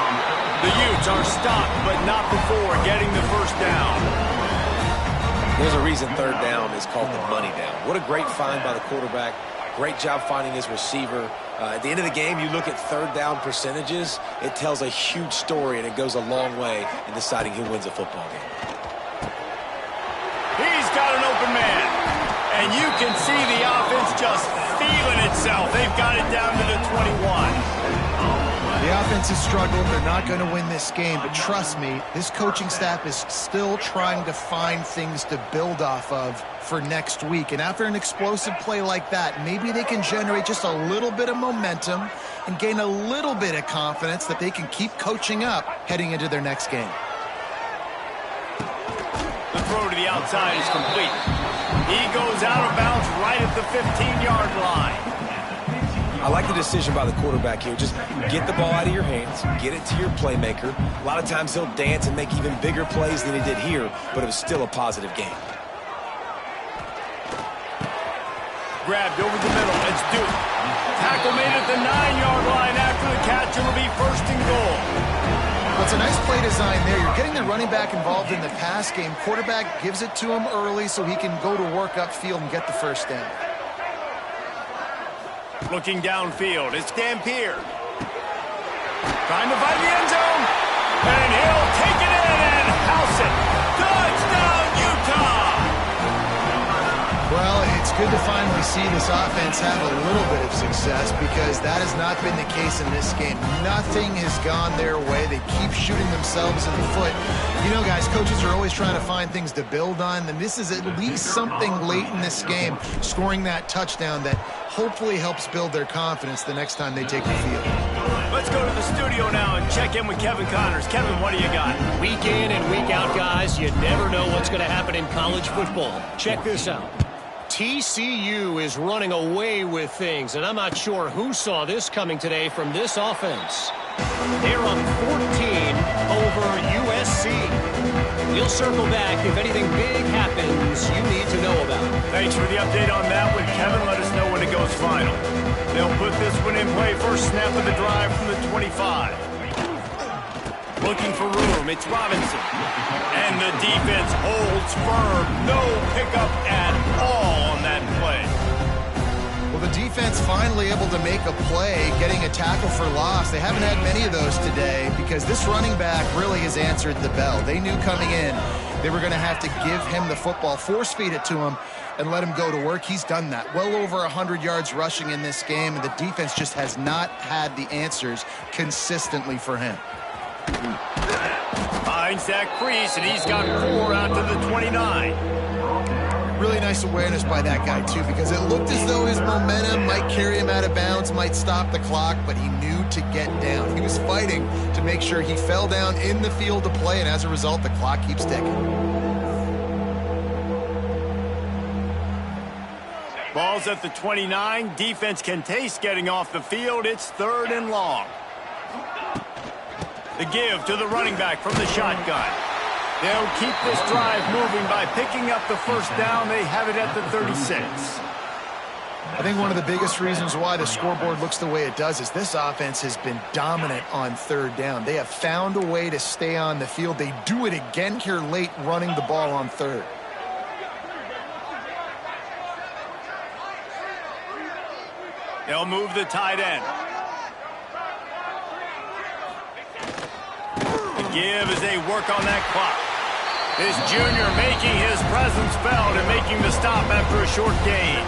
The Utes are stopped, but not before getting the first down. There's a reason third down is called the money down. What a great find by the quarterback. Great job finding his receiver. At the end of the game, you look at third down percentages, it tells a huge story, and it goes a long way in deciding who wins a football game. He's got an open man. And you can see the offense just feeling itself. They've got it down to the 21. The offense has struggled. They're not going to win this game. But trust me, this coaching staff is still trying to find things to build off of for next week. And after an explosive play like that, maybe they can generate just a little bit of momentum and gain a little bit of confidence that they can keep coaching up heading into their next game. The throw to the outside is complete. He goes out of bounds right at the 15-yard line. I like the decision by the quarterback here. Just get the ball out of your hands, get it to your playmaker. A lot of times he'll dance and make even bigger plays than he did here, but it was still a positive game. Grabbed over the middle. It's Duke. Tackle made at the 9-yard line after the catch. It'll be first and goal. Well, it's a nice play design there. You're getting the running back involved in the pass game. Quarterback gives it to him early so he can go to work upfield and get the first down. Looking downfield, it's Dampier. Trying to find the end zone. And he'll take it in and house it. Touchdown, Utah! Well, it's good to finally see this offense have a little bit of success because that has not been the case in this game. Nothing has gone their way. They keep shooting themselves in the foot. You know, guys, coaches are always trying to find things to build on, and this is at least something late in this game, scoring that touchdown that hopefully helps build their confidence the next time they take the field. Let's go to the studio now and check in with Kevin Connors. Kevin, what do you got? Week in and week out, guys, you never know what's going to happen in college football. Check this out. TCU is running away with things, and I'm not sure who saw this coming today from this offense. They're up 14 over USC. We'll circle back if anything big happens you need to know about. Thanks for the update on that one, Kevin. Let us know when it goes final. They'll put this one in play. First snap of the drive from the 25. Looking for room. It's Robinson. And the defense holds firm. No pickup at all on that play. Well, the defense finally able to make a play, getting a tackle for loss. They haven't had many of those today because this running back really has answered the bell. They knew coming in they were going to have to give him the football, force feed it to him, and let him go to work. He's done that. Well over 100 yards rushing in this game, and the defense just has not had the answers consistently for him. Finds that crease, and he's got 4 out to the 29. Really nice awareness by that guy, too, because it looked as though his momentum might carry him out of bounds, might stop the clock, but he knew to get down. He was fighting to make sure he fell down in the field to play, and as a result, the clock keeps ticking. Ball's at the 29. Defense can taste getting off the field. It's 3rd and long. The give to the running back from the shotgun. They'll keep this drive moving by picking up the first down. They have it at the 36. I think one of the biggest reasons why the scoreboard looks the way it does is this offense has been dominant on 3rd down. They have found a way to stay on the field. They do it again here late, running the ball on 3rd. They'll move the tight end. The give as they work on that clock. This junior making his presence felt and making the stop after a short gain.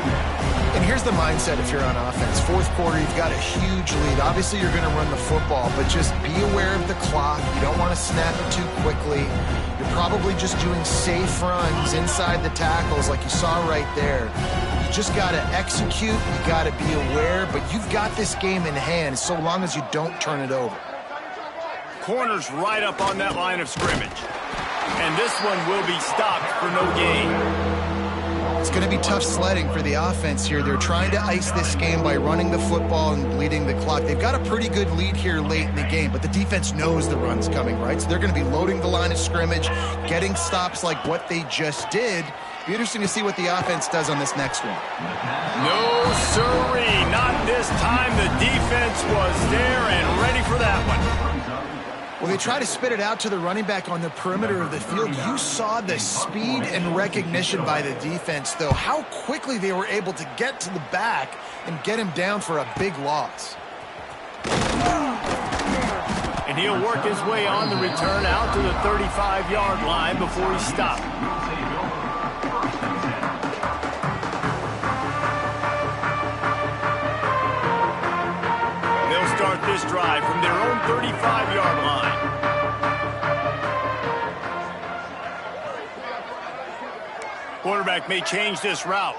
And here's the mindset if you're on offense. 4th quarter, you've got a huge lead. Obviously, you're going to run the football, but just be aware of the clock. You don't want to snap it too quickly. You're probably just doing safe runs inside the tackles like you saw right there. You just got to execute. You got to be aware, but you've got this game in hand so long as you don't turn it over. Corners right up on that line of scrimmage. And this one will be stopped for no gain. It's going to be tough sledding for the offense here. They're trying to ice this game by running the football and bleeding the clock. They've got a pretty good lead here late in the game, but the defense knows the run's coming, right? So they're going to be loading the line of scrimmage, getting stops like what they just did. Be interesting to see what the offense does on this next one. No, sirree. Not this time. The defense was there and ready for that one. Well, they try to spit it out to the running back on the perimeter of the field. You saw the speed and recognition by the defense, though, how quickly they were able to get to the back and get him down for a big loss. And he'll work his way on the return out to the 35-yard line before he stopped. They'll start this drive from their own 35-yard line. Quarterback may change this route.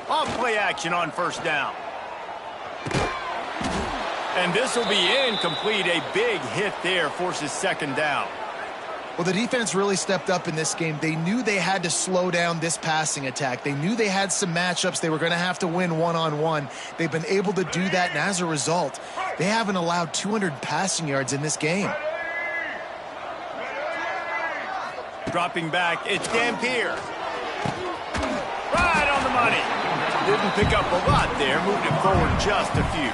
Off play action on first down. And this will be incomplete. A big hit there forces second down. Well, the defense really stepped up in this game. They knew they had to slow down this passing attack. They knew they had some matchups they were going to have to win one-on-one. They've been able to do that, and as a result, they haven't allowed 200 passing yards in this game. Dropping back, it's Dampier. Right on the money. Didn't pick up a lot there, moved it forward just a few.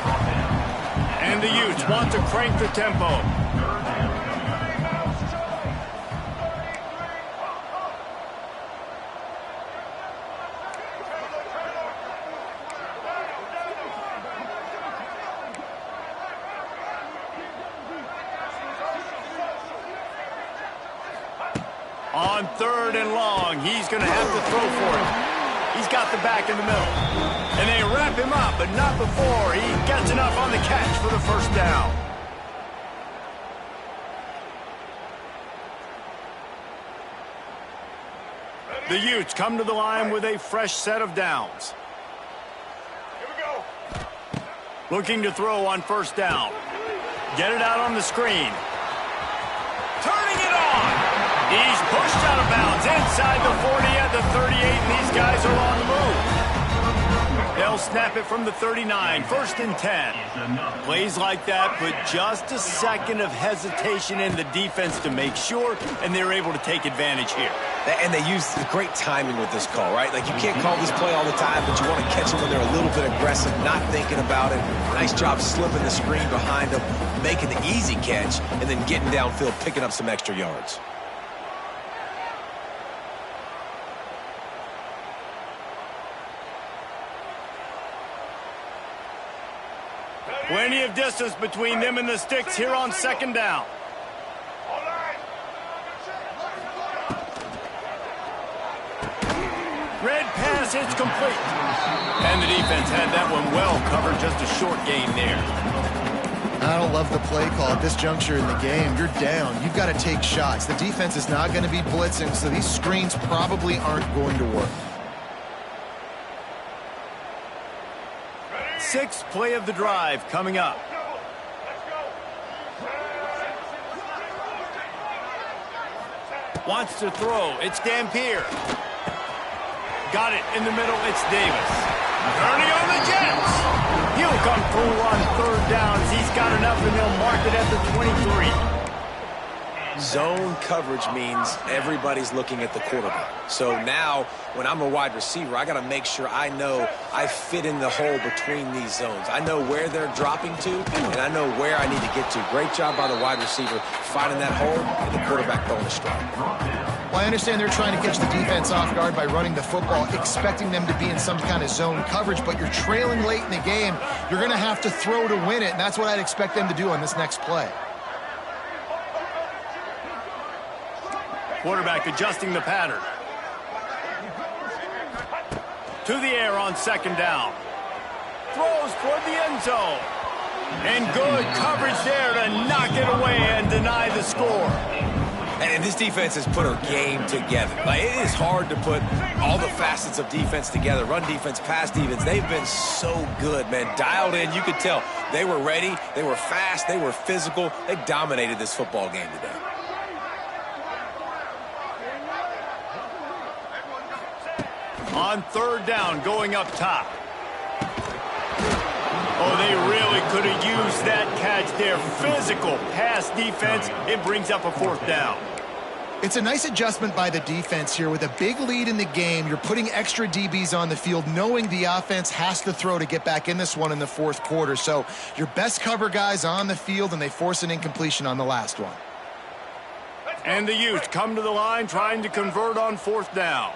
And the Utes want to crank the tempo. On third and long, he's going to have to throw for it. He's got the back in the middle. And they wrap him up, but not before he gets enough on the catch for the first down. The Utes come to the line with a fresh set of downs. Looking to throw on first down. Get it out on the screen. Turning it on. He's pushed out of bounds inside the 40 at the 38, and these guys are on the move. They'll snap it from the 39, first and 10. Plays like that put just a second of hesitation in the defense to make sure, and they're able to take advantage here. And they use great timing with this call, right? Like, you can't call this play all the time, but you want to catch them when they're a little bit aggressive, not thinking about it. Nice job slipping the screen behind them, making the easy catch, and then getting downfield, picking up some extra yards. Plenty of distance between them and the sticks here on second down. Red pass, it's complete. And the defense had that one well covered, just a short gain there. I don't love the play call at this juncture in the game. You're down. You've got to take shots. The defense is not going to be blitzing, so these screens probably aren't going to work. Sixth play of the drive coming up. Wants to throw. It's Dampier. Got it in the middle. It's Davis. Turning on the Jets. He'll come through on third downs. He's got enough, and they'll mark it at the 23. Zone coverage means everybody's looking at the quarterback. So now, when I'm a wide receiver, I got to make sure I know I fit in the hole between these zones. I know where they're dropping to, and I know where I need to get to. Great job by the wide receiver finding that hole, and the quarterback throwing a strike. Well, I understand they're trying to catch the defense off guard by running the football, expecting them to be in some kind of zone coverage, but you're trailing late in the game. You're going to have to throw to win it, and that's what I'd expect them to do on this next play. Quarterback adjusting the pattern. To the air on second down. Throws toward the end zone. And good coverage there to knock it away and deny the score. And this defense has put a game together. Like, it is hard to put all the facets of defense together. Run defense, pass defense. They've been so good, man. Dialed in. You could tell they were ready. They were fast. They were physical. They dominated this football game today. On third down, going up top. Oh, they really could have used that catch there. Physical pass defense. It brings up a fourth down. It's a nice adjustment by the defense here. With a big lead in the game, you're putting extra DBs on the field, knowing the offense has to throw to get back in this one in the fourth quarter. So your best cover guys on the field, and they force an incompletion on the last one. And the Utes come to the line trying to convert on fourth down.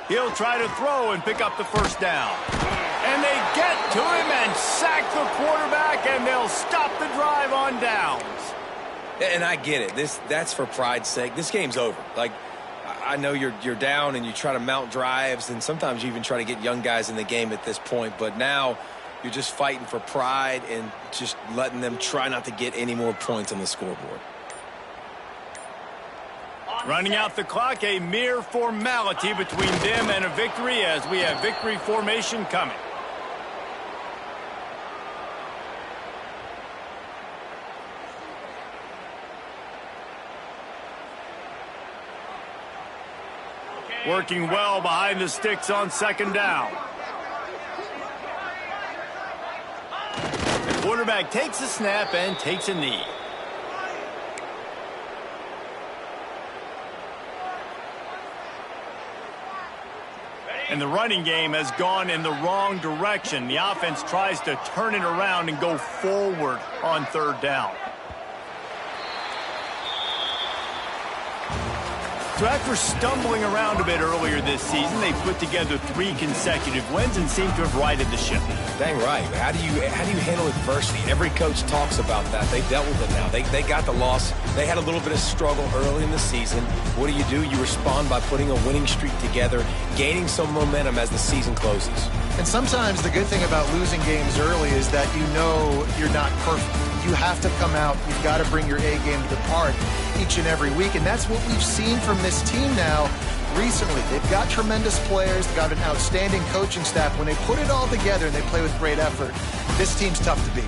He'll try to throw and pick up the first down. And they get to him and sack the quarterback, and they'll stop the drive on downs. And I get it. That's for pride's sake. This game's over. Like, I know you're down and you try to mount drives, and sometimes you even try to get young guys in the game at this point. But now you're just fighting for pride and just letting them try not to get any more points on the scoreboard. Running out the clock, a mere formality between them and a victory as we have victory formation coming. Working well behind the sticks on second down. The quarterback takes a snap and takes a knee. And the running game has gone in the wrong direction. The offense tries to turn it around and go forward on third down. So after stumbling around a bit earlier this season, they put together 3 consecutive wins and seem to have righted the ship. Dang right. How do you handle adversity? Every coach talks about that. They dealt with it now. They got the loss. They had a little bit of struggle early in the season. What do? You respond by putting a winning streak together, gaining some momentum as the season closes. And sometimes the good thing about losing games early is that you know you're not perfect. You have to come out. You've got to bring your A game to the park each and every week. And that's what we've seen from this team now recently. They've got tremendous players. They've got an outstanding coaching staff. When they put it all together and they play with great effort, this team's tough to beat.